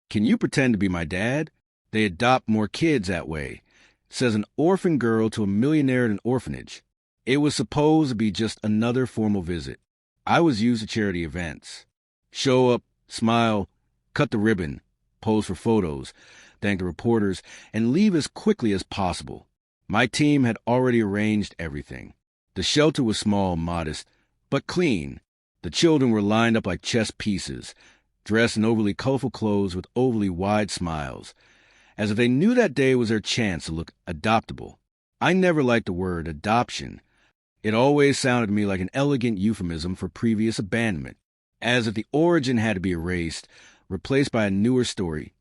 Can you pretend to be my dad? They adopt more kids that way. Says an orphan girl to a millionaire at an orphanage. It was supposed to be just another formal visit. I was used to charity events. Show up, smile, cut the ribbon, pose for photos, thank the reporters, and leave as quickly as possible. My team had already arranged everything. The shelter was small, modest, but clean. The children were lined up like chess pieces, dressed in overly colorful clothes with overly wide smiles, as if they knew that day was their chance to look adoptable. I never liked the word adoption. It always sounded to me like an elegant euphemism for previous abandonment, as if the origin had to be erased, replaced by a newer story,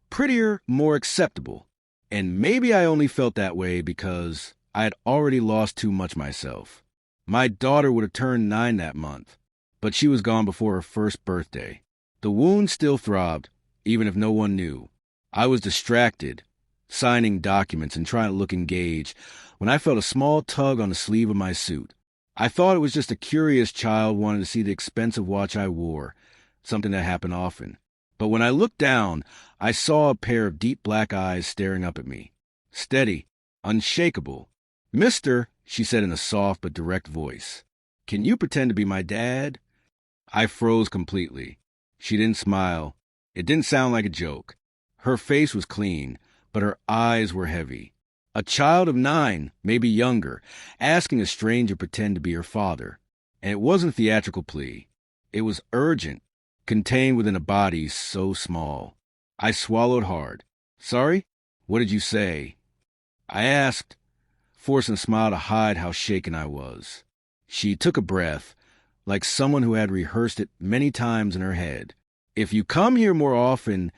prettier, more acceptable. And maybe I only felt that way because I had already lost too much myself. My daughter would have turned 9 that month, but she was gone before her first birthday. The wound still throbbed, even if no one knew. I was distracted, signing documents and trying to look engaged, when I felt a small tug on the sleeve of my suit. I thought it was just a curious child wanting to see the expensive watch I wore, something that happened often. But when I looked down, I saw a pair of deep black eyes staring up at me. Steady, unshakable. "Mister," she said in a soft but direct voice, "can you pretend to be my dad?" I froze completely. She didn't smile. It didn't sound like a joke. Her face was clean, but her eyes were heavy. A child of 9, maybe younger, asking a stranger to pretend to be her father. And it wasn't a theatrical plea. It was urgent, contained within a body so small. I swallowed hard. "Sorry? What did you say?" I asked, forcing a smile to hide how shaken I was. She took a breath, like someone who had rehearsed it many times in her head. "If you come here more often,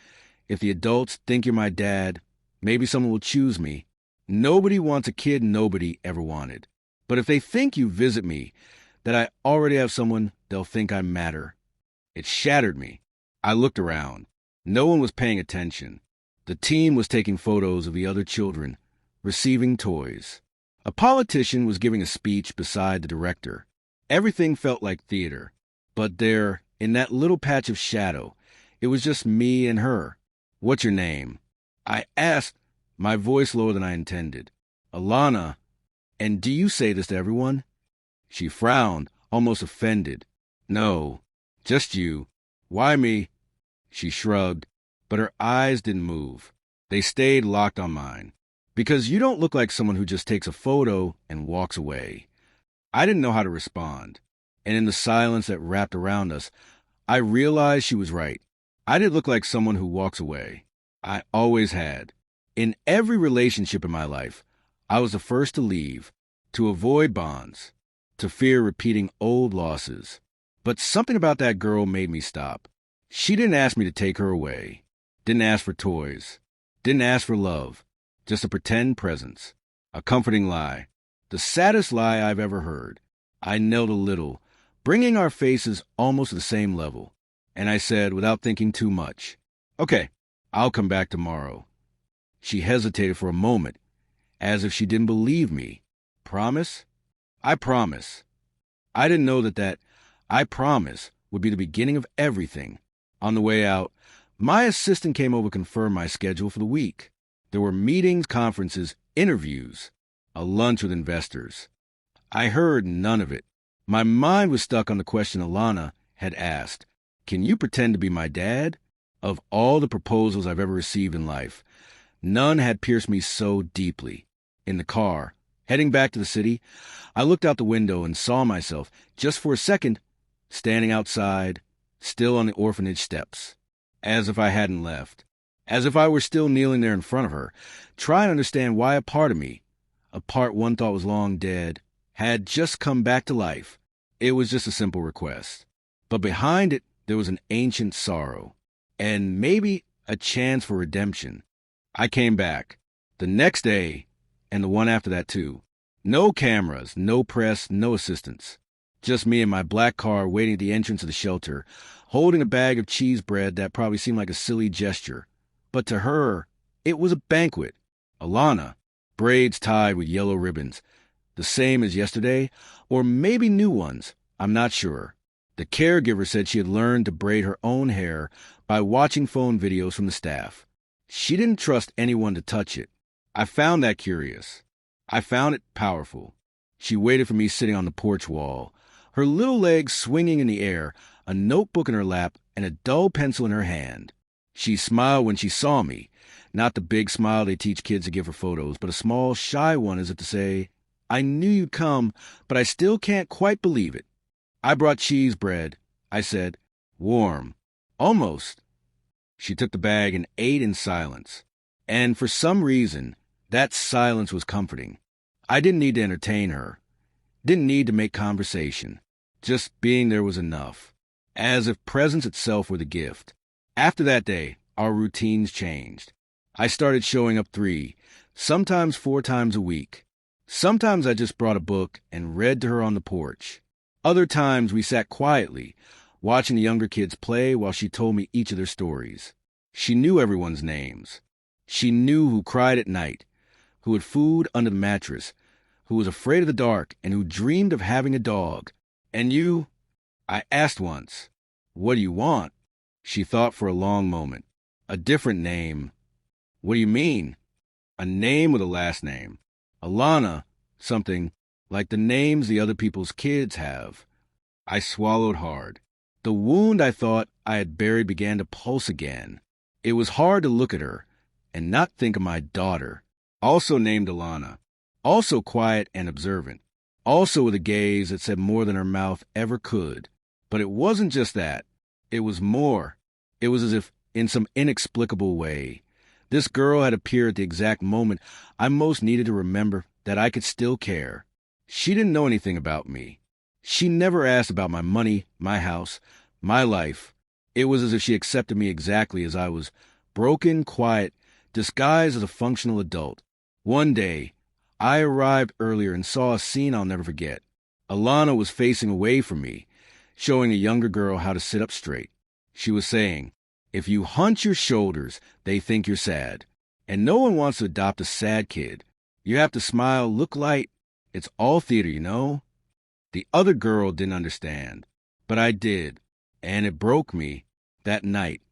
if the adults think you're my dad, maybe someone will choose me. Nobody wants a kid nobody ever wanted. But if they think you visit me, that I already have someone, they'll think I matter." It shattered me. I looked around. No one was paying attention. The team was taking photos of the other children, receiving toys. A politician was giving a speech beside the director. Everything felt like theater. But there, in that little patch of shadow, it was just me and her. "What's your name?" I asked, my voice lower than I intended. "Alana. And do you say this to everyone?" She frowned, almost offended. "No, just you." "Why me?" She shrugged, but her eyes didn't move. They stayed locked on mine. "Because you don't look like someone who just takes a photo and walks away." I didn't know how to respond, and in the silence that wrapped around us, I realized she was right. I didn't look like someone who walks away. I always had. In every relationship in my life, I was the first to leave, to avoid bonds, to fear repeating old losses. But something about that girl made me stop. She didn't ask me to take her away, didn't ask for toys, didn't ask for love, just a pretend presence, a comforting lie, the saddest lie I've ever heard. I knelt a little, bringing our faces almost to the same level, and I said, without thinking too much, "Okay, I'll come back tomorrow." She hesitated for a moment, as if she didn't believe me. "Promise?" "I promise." I didn't know that "I promise" would be the beginning of everything. On the way out, my assistant came over to confirm my schedule for the week. There were meetings, conferences, interviews, a lunch with investors. I heard none of it. My mind was stuck on the question Alana had asked. "Can you pretend to be my dad?" Of all the proposals I've ever received in life, none had pierced me so deeply. In the car, heading back to the city, I looked out the window and saw myself, just for a second, standing outside, still on the orphanage steps, as if I hadn't left, as if I were still kneeling there in front of her, trying to understand why a part of me, a part one thought was long dead, had just come back to life. It was just a simple request. But behind it, there was an ancient sorrow, and maybe a chance for redemption. I came back. The next day, and the one after that too. No cameras, no press, no assistants. Just me in my black car waiting at the entrance of the shelter, holding a bag of cheese bread that probably seemed like a silly gesture. But to her, it was a banquet. Alana, braids tied with yellow ribbons, the same as yesterday, or maybe new ones, I'm not sure. The caregiver said she had learned to braid her own hair by watching phone videos from the staff. She didn't trust anyone to touch it. I found that curious. I found it powerful. She waited for me sitting on the porch wall, her little legs swinging in the air, a notebook in her lap, and a dull pencil in her hand. She smiled when she saw me, not the big smile they teach kids to give for photos, but a small, shy one as if to say, "I knew you'd come, but I still can't quite believe it." "I brought cheese bread," I said. "Warm. Almost." She took the bag and ate in silence. And for some reason, that silence was comforting. I didn't need to entertain her. Didn't need to make conversation. Just being there was enough. As if presence itself were the gift. After that day, our routines changed. I started showing up 3, sometimes 4 times a week. Sometimes I just brought a book and read to her on the porch. Other times we sat quietly, watching the younger kids play while she told me each of their stories. She knew everyone's names. She knew who cried at night, who had food under the mattress, who was afraid of the dark, and who dreamed of having a dog. "And you?" I asked once. "What do you want?" She thought for a long moment. "A different name." "What do you mean?" "A name with a last name. Alana, something like the names the other people's kids have." I swallowed hard. The wound I thought I had buried began to pulse again. It was hard to look at her and not think of my daughter, also named Alana, also quiet and observant, also with a gaze that said more than her mouth ever could. But it wasn't just that. It was more. It was as if, in some inexplicable way, this girl had appeared at the exact moment I most needed to remember that I could still care. She didn't know anything about me. She never asked about my money, my house, my life. It was as if she accepted me exactly as I was, broken, quiet, disguised as a functional adult. One day, I arrived earlier and saw a scene I'll never forget. Alana was facing away from me, showing a younger girl how to sit up straight. She was saying, "If you hunch your shoulders, they think you're sad. And no one wants to adopt a sad kid. You have to smile, look light. It's all theater, you know." The other girl didn't understand, but I did, and it broke me. That night,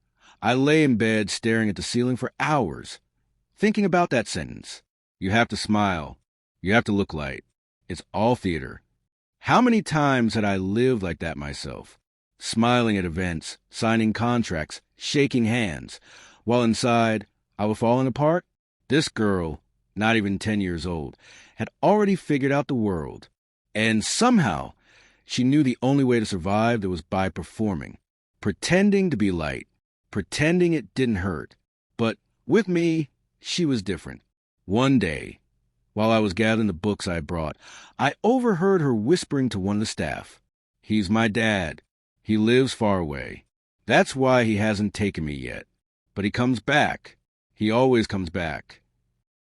I lay in bed staring at the ceiling for hours, thinking about that sentence. You have to smile. You have to look light. It's all theater. How many times had I lived like that myself, smiling at events, signing contracts, shaking hands, while inside I was falling apart? This girl, not even 10 years old, had already figured out the world. And somehow, she knew the only way to survive was by performing, pretending to be light, pretending it didn't hurt. But with me, she was different. One day, while I was gathering the books I had brought, I overheard her whispering to one of the staff. "He's my dad. He lives far away. That's why he hasn't taken me yet. But he comes back. He always comes back."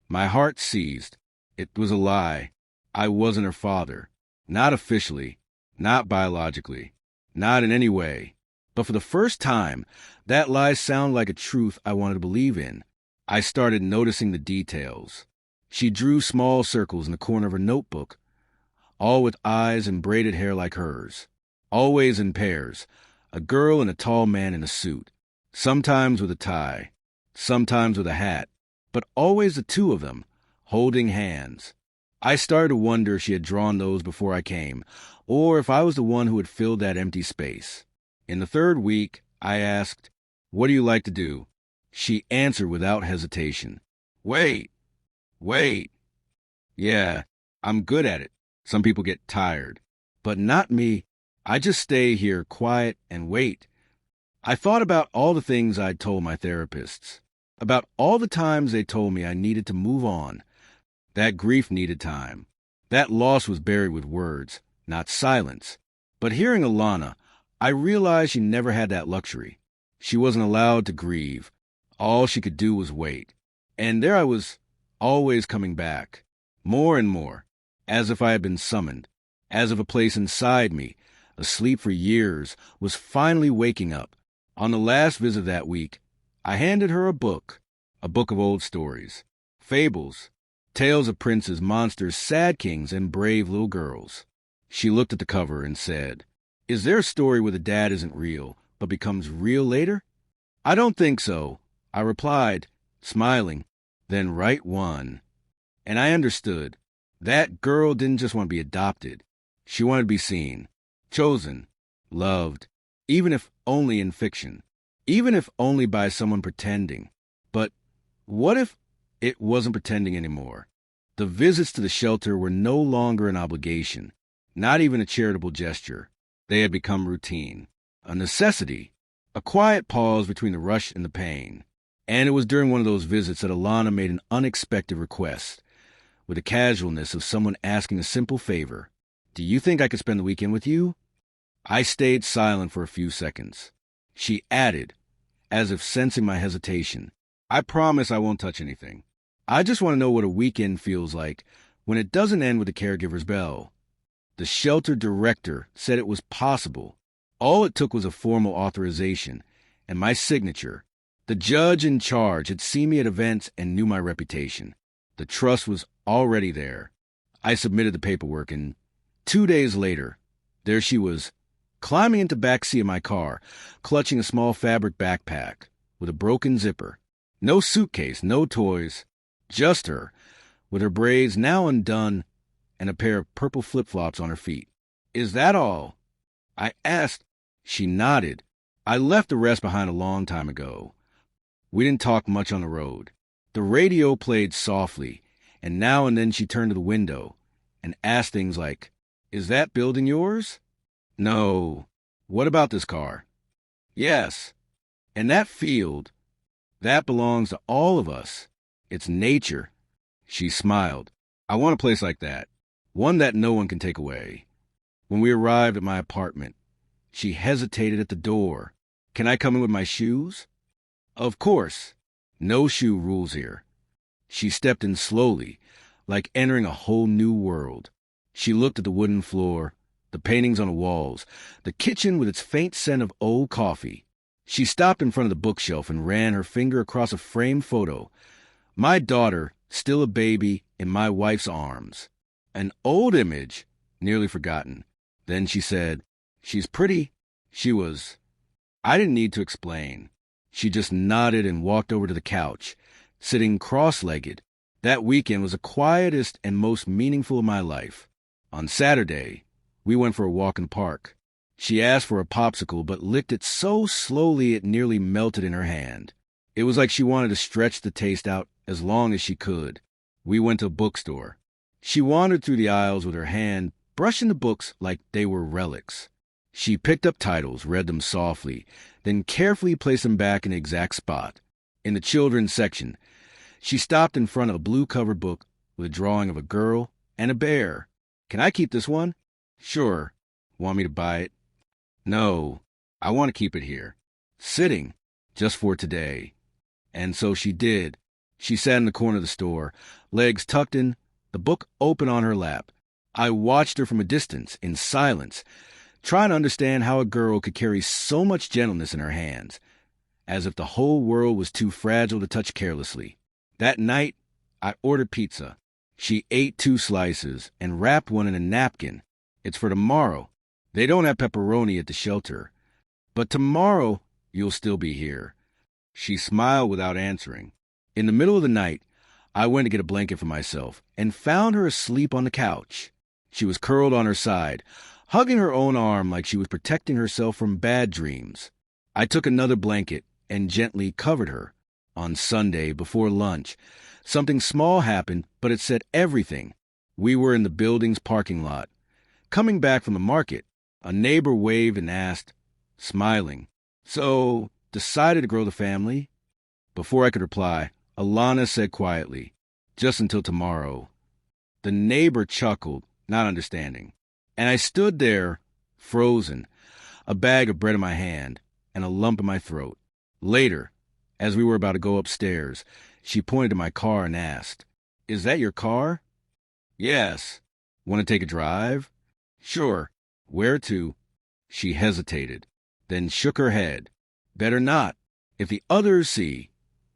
My heart seized. It was a lie. I wasn't her father. Not officially, not biologically, not in any way. But for the first time, that lie sounded like a truth I wanted to believe in. I started noticing the details. She drew small circles in the corner of her notebook, all with eyes and braided hair like hers. Always in pairs, a girl and a tall man in a suit, sometimes with a tie, sometimes with a hat, but always the two of them, holding hands. I started to wonder if she had drawn those before I came, or if I was the one who had filled that empty space. In the 3rd week, I asked, "What do you like to do?" She answered without hesitation, Wait. Yeah, I'm good at it. Some people get tired. But not me. I just stay here quiet and wait. I thought about all the things I'd told my therapists, about all the times they told me I needed to move on. That grief needed time. That loss was buried with words, not silence. But hearing Alana, I realized she never had that luxury. She wasn't allowed to grieve. All she could do was wait. And there I was, always coming back. More and more, as if I had been summoned, as if a place inside me, asleep for years, was finally waking up. On the last visit that week, I handed her a book of old stories, fables, tales of princes, monsters, sad kings, and brave little girls. She looked at the cover and said, Is there a story where the dad isn't real, but becomes real later? I don't think so, I replied, smiling. Then write one. And I understood. That girl didn't just want to be adopted. She wanted to be seen, chosen, loved, even if only in fiction, even if only by someone pretending. But what if it wasn't pretending anymore? The visits to the shelter were no longer an obligation, not even a charitable gesture. They had become routine, a necessity, a quiet pause between the rush and the pain. And it was during one of those visits that Alana made an unexpected request, with the casualness of someone asking a simple favor. Do you think I could spend the weekend with you? I stayed silent for a few seconds. She added, as if sensing my hesitation, I promise I won't touch anything. I just want to know what a weekend feels like when it doesn't end with the caregiver's bell. The shelter director said it was possible. All it took was a formal authorization and my signature. The judge in charge had seen me at events and knew my reputation. The trust was already there. I submitted the paperwork, and 2 days later, there she was, climbing into the back seat of my car, clutching a small fabric backpack with a broken zipper. No suitcase, no toys, just her, with her braids now undone and a pair of purple flip-flops on her feet. Is that all? I asked. She nodded. I left the rest behind a long time ago. We didn't talk much on the road. The radio played softly, and now and then she turned to the window and asked things like, Is that building yours? No. What about this car? Yes. And that field, that belongs to all of us. It's nature. She smiled. I want a place like that, one that no one can take away. When we arrived at my apartment, she hesitated at the door. Can I come in with my shoes? Of course. No shoe rules here. She stepped in slowly, like entering a whole new world. She looked at the wooden floor, the paintings on the walls, the kitchen with its faint scent of old coffee. She stopped in front of the bookshelf and ran her finger across a framed photo. My daughter, still a baby, in my wife's arms. An old image, nearly forgotten. Then she said, She's pretty. She was. I didn't need to explain. She just nodded and walked over to the couch, sitting cross-legged. That weekend was the quietest and most meaningful of my life. On Saturday, we went for a walk in the park. She asked for a popsicle, but licked it so slowly it nearly melted in her hand. It was like she wanted to stretch the taste out as long as she could. We went to a bookstore. She wandered through the aisles with her hand, brushing the books like they were relics. She picked up titles, read them softly, then carefully placed them back in the exact spot. In the children's section, she stopped in front of a blue-covered book with a drawing of a girl and a bear. Can I keep this one? Sure. Want me to buy it? No, I want to keep it here. Sitting, just for today. And so she did. She sat in the corner of the store, legs tucked in, the book open on her lap. I watched her from a distance, in silence, trying to understand how a girl could carry so much gentleness in her hands, as if the whole world was too fragile to touch carelessly. That night, I ordered pizza. She ate 2 slices and wrapped one in a napkin. It's for tomorrow. They don't have pepperoni at the shelter. But tomorrow, you'll still be here. She smiled without answering. In the middle of the night, I went to get a blanket for myself and found her asleep on the couch. She was curled on her side, hugging her own arm like she was protecting herself from bad dreams. I took another blanket and gently covered her. On Sunday, before lunch, something small happened, but it said everything. We were in the building's parking lot. Coming back from the market, a neighbor waved and asked, smiling, So, decided to grow the family? Before I could reply, Alana said quietly, Just until tomorrow. The neighbor chuckled, not understanding. And I stood there, frozen, a bag of bread in my hand and a lump in my throat. Later, as we were about to go upstairs, she pointed to my car and asked, Is that your car? Yes. Want to take a drive? Sure. Where to? She hesitated, then shook her head. Better not. If the others see,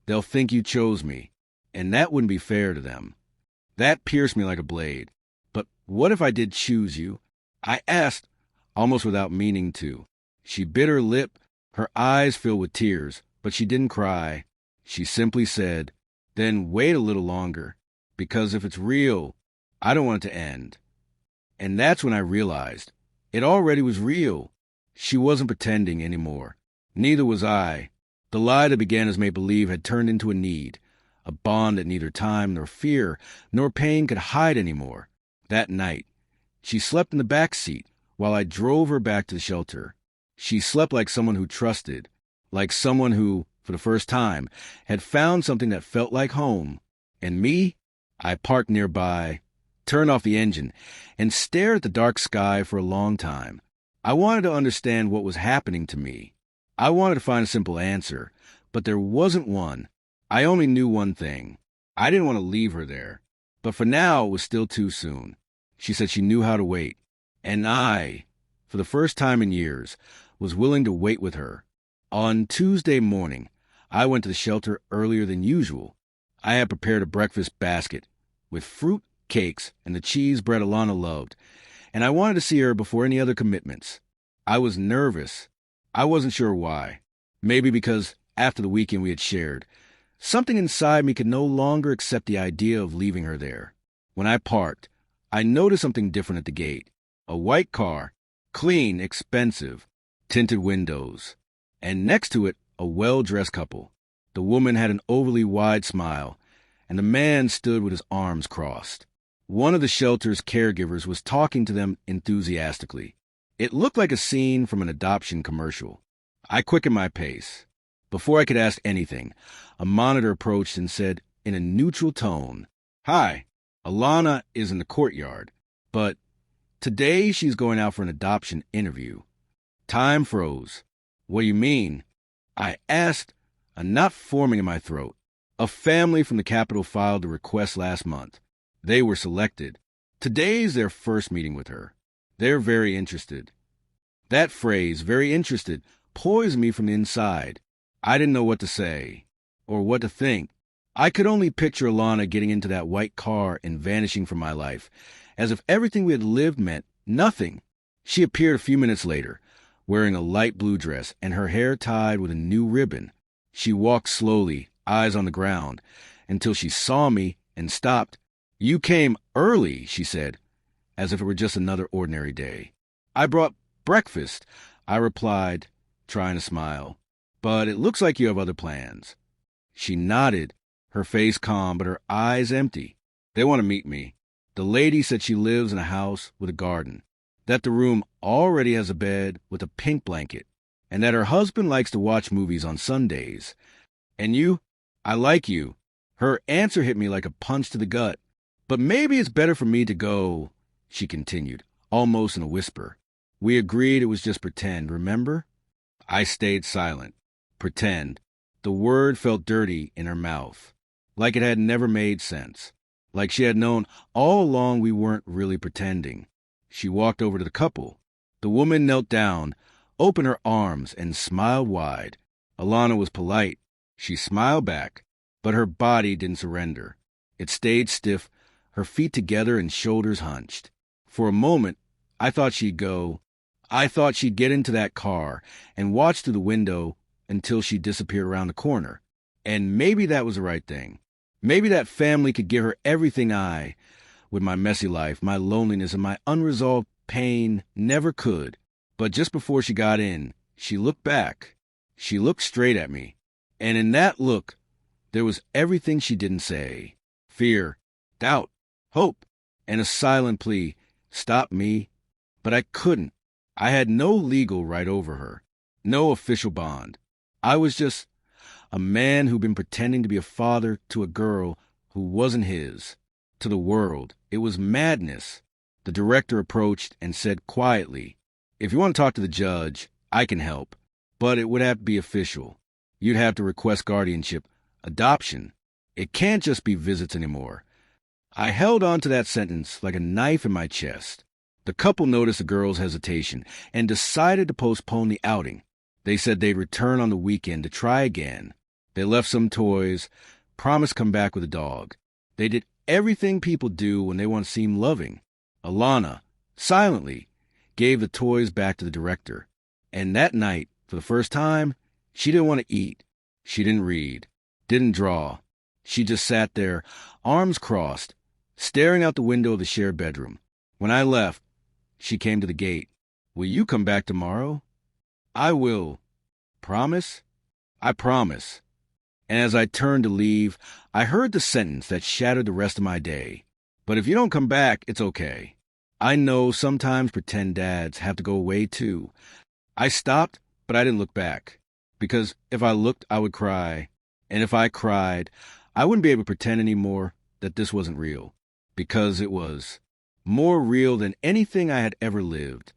they'll think you chose me, and that wouldn't be fair to them. That pierced me like a blade. But what if I did choose you? I asked, almost without meaning to. She bit her lip, her eyes filled with tears, but she didn't cry. She simply said, "Then wait a little longer, because if it's real, I don't want it to end." And that's when I realized it already was real. She wasn't pretending anymore. Neither was I. The lie that began as make-believe had turned into a need, a bond that neither time nor fear nor pain could hide anymore. That night, she slept in the back seat while I drove her back to the shelter. She slept like someone who trusted, like someone who, for the first time, had found something that felt like home. And me? I parked nearby, turned off the engine, and stared at the dark sky for a long time. I wanted to understand what was happening to me. I wanted to find a simple answer, but there wasn't one. I only knew one thing. I didn't want to leave her there. But for now, it was still too soon. She said she knew how to wait. And I, for the first time in years, was willing to wait with her. On Tuesday morning, I went to the shelter earlier than usual. I had prepared a breakfast basket with fruit, cakes, and the cheese bread Alana loved, and I wanted to see her before any other commitments. I was nervous. I wasn't sure why. Maybe because after the weekend we had shared, something inside me could no longer accept the idea of leaving her there. When I parked, I noticed something different at the gate. A white car, clean, expensive, tinted windows, and next to it, a well-dressed couple. The woman had an overly wide smile, and the man stood with his arms crossed. One of the shelter's caregivers was talking to them enthusiastically. It looked like a scene from an adoption commercial. I quickened my pace. Before I could ask anything, a monitor approached and said in a neutral tone, "Hi, Alana is in the courtyard, but today she's going out for an adoption interview." Time froze. "What do you mean?" I asked, a knot forming in my throat. A family from the capital filed a request last month. They were selected. Today's their first meeting with her. They're very interested. That phrase, very interested, poised me from the inside. I didn't know what to say or what to think. I could only picture Alana getting into that white car and vanishing from my life, as if everything we had lived meant nothing. She appeared a few minutes later, wearing a light blue dress and her hair tied with a new ribbon. She walked slowly, eyes on the ground, until she saw me and stopped. "You came early," she said, as if it were just another ordinary day. "I brought breakfast," I replied, trying to smile. "But it looks like you have other plans." She nodded, her face calm but her eyes empty. "They want to meet me. The lady said she lives in a house with a garden, that the room already has a bed with a pink blanket, and that her husband likes to watch movies on Sundays. And you? I like you." Her answer hit me like a punch to the gut. "But maybe it's better for me to go," she continued, almost in a whisper. "We agreed it was just pretend, remember?" I stayed silent. Pretend. The word felt dirty in her mouth, like it had never made sense, like she had known all along we weren't really pretending. She walked over to the couple. The woman knelt down, opened her arms, and smiled wide. Alana was polite. She smiled back, but her body didn't surrender. It stayed stiff, her feet together and shoulders hunched. For a moment, I thought she'd go. I thought she'd get into that car and watch through the window until she disappeared around the corner. And maybe that was the right thing. Maybe that family could give her everything I, with my messy life, my loneliness, and my unresolved pain, never could. But just before she got in, she looked back. She looked straight at me. And in that look, there was everything she didn't say. Fear, doubt, hope, and a silent plea. "Stop me." But I couldn't. I had no legal right over her, no official bond. I was just a man who'd been pretending to be a father to a girl who wasn't his. To the world, it was madness. The director approached and said quietly, "If you want to talk to the judge, I can help, but it would have to be official. You'd have to request guardianship, adoption. It can't just be visits anymore." I held on to that sentence like a knife in my chest. The couple noticed the girl's hesitation and decided to postpone the outing. They said they'd return on the weekend to try again. They left some toys, promised to come back with a dog. They did everything people do when they want to seem loving. Alana, silently, gave the toys back to the director. And that night, for the first time, she didn't want to eat. She didn't read, didn't draw. She just sat there, arms crossed, staring out the window of the shared bedroom. When I left, she came to the gate. "Will you come back tomorrow?" "I will." "Promise?" "I promise." And as I turned to leave, I heard the sentence that shattered the rest of my day. "But if you don't come back, it's okay." I know sometimes pretend dads have to go away too. I stopped, but I didn't look back. Because if I looked, I would cry. And if I cried, I wouldn't be able to pretend anymore that this wasn't real. Because it was more real than anything I had ever lived.